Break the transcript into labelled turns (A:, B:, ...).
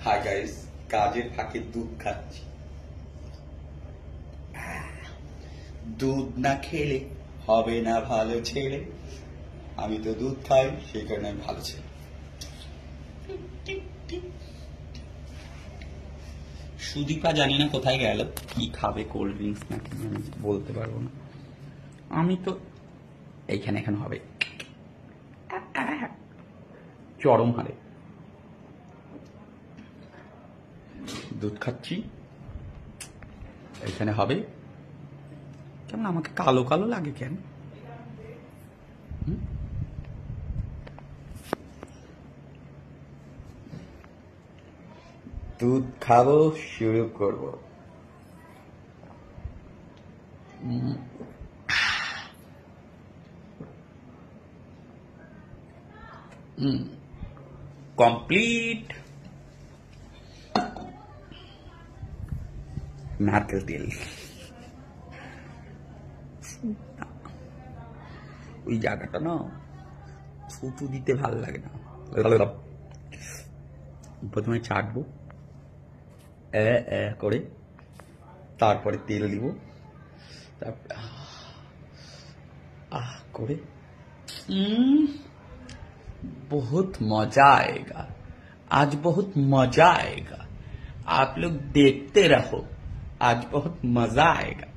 A: Hi guys, কাজের ফাঁকে দুধ খাচ্ছি। দুধ না খেলে হবে না ভালো ছেলে। আমি তো দুধ খাই, সেই কারণে আমি ভালো ছেলে। সুদীপা জানি না কোথায় গেল, কি খাবে, কোল্ড ড্রিঙ্কস নাকি আমি বলতে পারবো না। আমি তো এইখানে এখন হবে চরম হারে দুধ খাচ্ছি, এখানে হবে। কেমন আমাকে কালো কালো লাগে কেন? দুধ খাবো, শুরু করবো। কমপ্লিট। নারকেল তেল, ওই জায়গাটা না থুতু দিতে ভাল লাগে না। প্রথমে চাটবো করে, তারপরে তেল দিব, তারপরে করে बहुत मजा आएगा, आज बहुत मजा आएगा। आप लोग देखते रहो, आज बहुत मजा आएगा।